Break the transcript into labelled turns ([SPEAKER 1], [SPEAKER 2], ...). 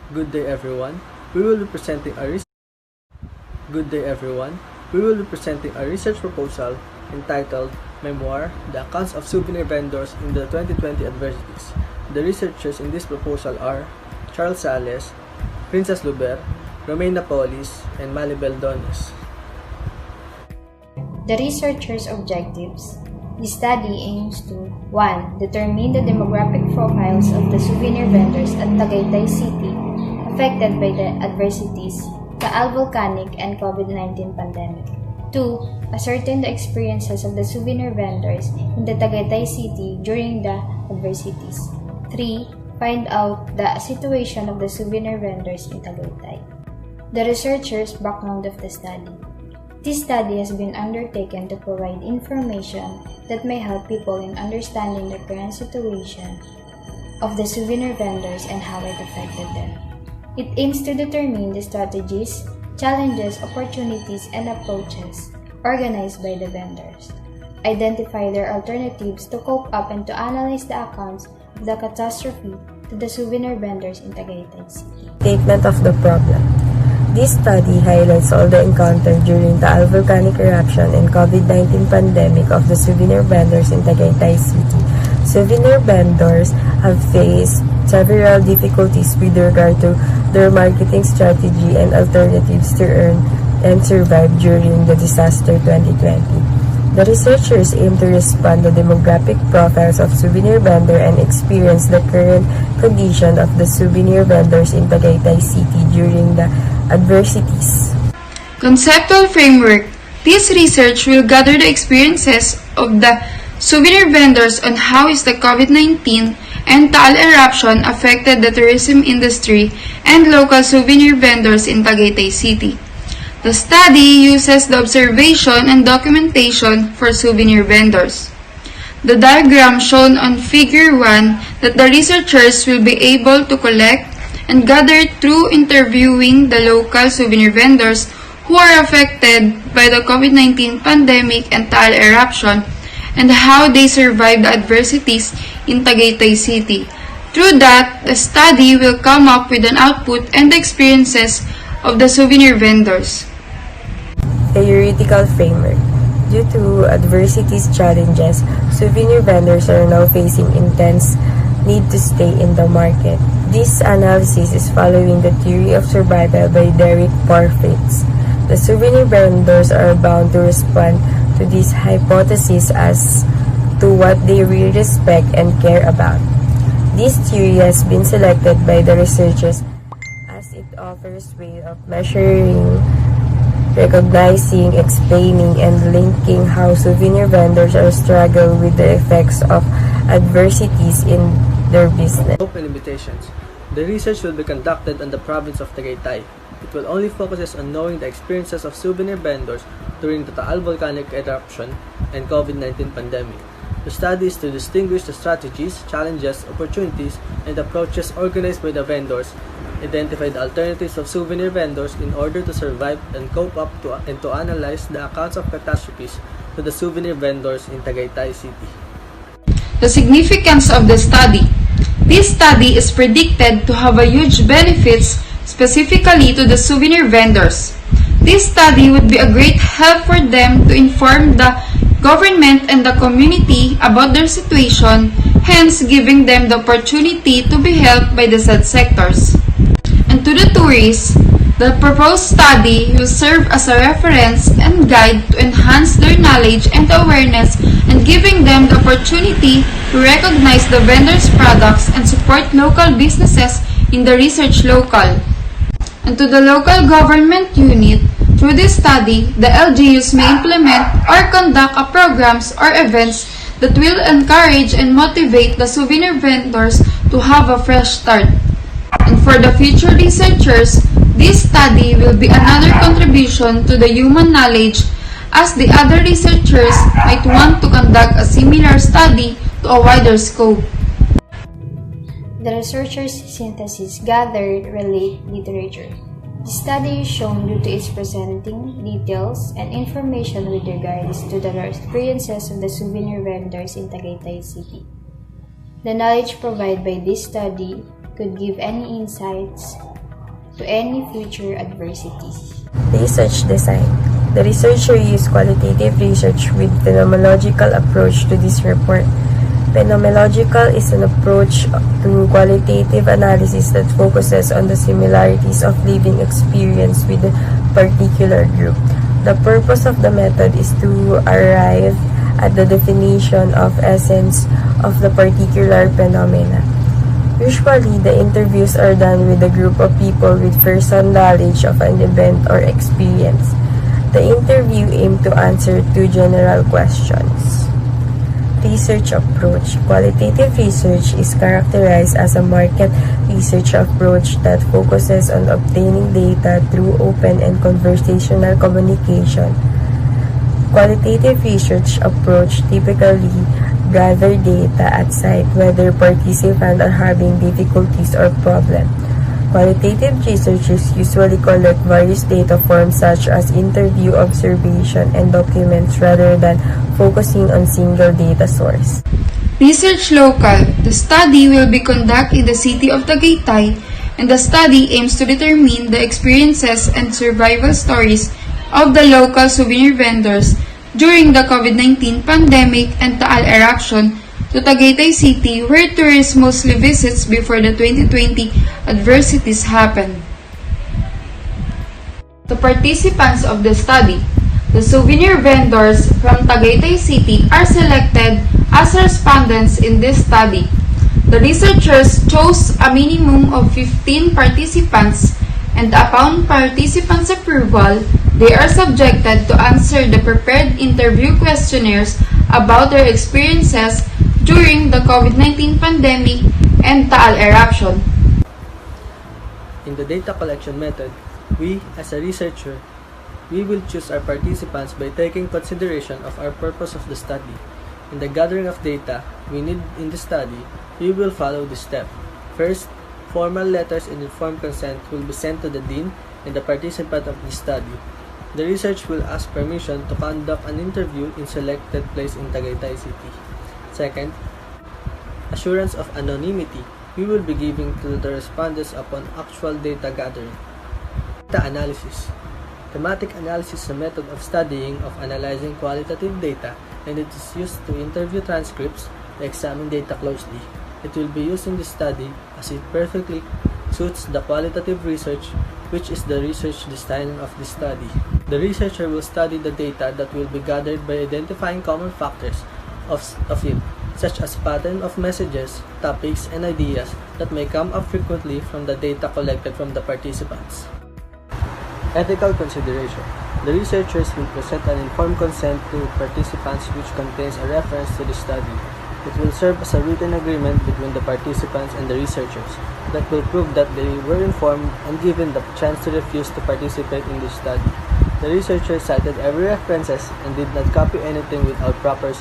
[SPEAKER 1] Good day everyone. We will be presenting a research Good day everyone. We will be presenting a research proposal entitled Memoir: The Accounts of Souvenir Vendors in the 2020 Adversities. The researchers in this proposal are Charles Sales, Princess Luber, Romena Polis, and Malibel Dones.
[SPEAKER 2] The researchers' objectives. The study aims to 1. Determine the demographic profiles of the souvenir vendors at Tagaytay City affected by the adversities, Taal volcanic and COVID-19 pandemic. 2. Ascertain the experiences of the souvenir vendors in the Tagaytay City during the adversities. 3. Find out the situation of the souvenir vendors in Tagaytay. The researchers' background of the study. This study has been undertaken to provide information that may help people in understanding the current situation of the souvenir vendors and how it affected them. It aims to determine the strategies, challenges, opportunities, and approaches organized by the vendors, identify their alternatives to cope up and to analyze the accounts of the catastrophe to the souvenir vendors in Tagaytay City.
[SPEAKER 3] Statement of the problem. This study highlights all the encountered during the Taal volcanic eruption and COVID-19 pandemic of the souvenir vendors in Tagaytay City. Souvenir vendors have faced several difficulties with regard to their marketing strategy and alternatives to earn and survive during the disaster 2020. The researchers aim to respond to demographic profiles of souvenir vendor and experience the current condition of the souvenir vendors in Tagaytay City during the adversities.
[SPEAKER 4] Conceptual framework. This research will gather the experiences of the souvenir vendors on how is the COVID-19 and Taal eruption affected the tourism industry and local souvenir vendors in Tagaytay City. The study uses the observation and documentation for souvenir vendors. The diagram shown on Figure 1 that the researchers will be able to collect and gather through interviewing the local souvenir vendors who are affected by the COVID-19 pandemic and Taal eruption and how they survived the adversities in Tagaytay City. Through that, the study will come up with an output and the experiences of the souvenir vendors.
[SPEAKER 3] Theoretical framework. Due to adversities challenges, souvenir vendors are now facing intense need to stay in the market. This analysis is following the theory of survival by Derek Porfitz. The souvenir vendors are bound to respond to this hypothesis as to what they really respect and care about. This theory has been selected by the researchers as it offers way of measuring, recognizing, explaining, and linking how souvenir vendors are struggling with the effects of adversities in their business.
[SPEAKER 1] Scope and limitations. The research will be conducted on the province of Tagaytay. It will only focus on knowing the experiences of souvenir vendors during the Taal volcanic eruption and COVID-19 pandemic. The study is to distinguish the strategies, challenges, opportunities, and approaches organized by the vendors, identify the alternatives of souvenir vendors in order to survive and cope up and to analyze the accounts of catastrophes to the souvenir vendors in Tagaytay City.
[SPEAKER 4] The significance of the study. This study is predicted to have a huge benefits specifically to the souvenir vendors. This study would be a great help for them to inform the government and the community about their situation, hence giving them the opportunity to be helped by the said sectors. And to the tourists, the proposed study will serve as a reference and guide to enhance their knowledge and awareness and giving them the opportunity to recognize the vendors' products and support local businesses in the research local. And to the local government unit, through this study, the LGUs may implement or conduct programs or events that will encourage and motivate the souvenir vendors to have a fresh start. And for the future researchers, this study will be another contribution to the human knowledge as the other researchers might want to conduct a similar study to a wider scope.
[SPEAKER 2] The researchers' synthesis gathered relate literature. The study is shown due to its presenting details and information with regards to the experiences of the souvenir vendors in Tagaytay City. The knowledge provided by this study could give any insights to any future adversities.
[SPEAKER 3] Research design. The researcher used qualitative research with phenomenological approach to this report. Phenomenological is an approach to qualitative analysis that focuses on the similarities of living experience with a particular group. The purpose of the method is to arrive at the definition of essence of the particular phenomena. Usually, the interviews are done with a group of people with first-hand knowledge of an event or experience. The interview aimed to answer two general questions. Research approach. Qualitative research is characterized as a market research approach that focuses on obtaining data through open and conversational communication. Qualitative research approach typically gather data at site whether participants are having difficulties or problems. Qualitative researchers usually collect various data forms such as interview, observation, and documents rather than focusing on single data source.
[SPEAKER 4] Research local. The study will be conducted in the city of Tagaytay, and the study aims to determine the experiences and survival stories of the local souvenir vendors during the COVID-19 pandemic and Taal eruption to Tagaytay City, where tourists mostly visits before the 2020 adversities happened. The participants of the study. The souvenir vendors from Tagaytay City are selected as respondents in this study. The researchers chose a minimum of 15 participants, and upon participants' approval, they are subjected to answer the prepared interview questionnaires about their experiences during the COVID-19 pandemic and Taal eruption.
[SPEAKER 1] In the data collection method, we, as a researcher, we will choose our participants by taking consideration of our purpose of the study. In the gathering of data we need in the study, we will follow this step. First, formal letters and informed consent will be sent to the dean and the participant of the study. The research will ask permission to conduct an interview in selected place in Tagaytay City. Second, assurance of anonymity we will be giving to the respondents upon actual data gathering. Data analysis. Thematic analysis is a method of studying of analyzing qualitative data, and it is used to interview transcripts to examine data closely. It will be used in the study as it perfectly suits the qualitative research, which is the research design of the study. The researcher will study the data that will be gathered by identifying common factors of it, such as pattern of messages, topics, and ideas that may come up frequently from the data collected from the participants. Ethical consideration. The researchers will present an informed consent to participants which contains a reference to the study. It will serve as a written agreement between the participants and the researchers that will prove that they were informed and given the chance to refuse to participate in the study. The researchers cited every references and did not copy anything without proper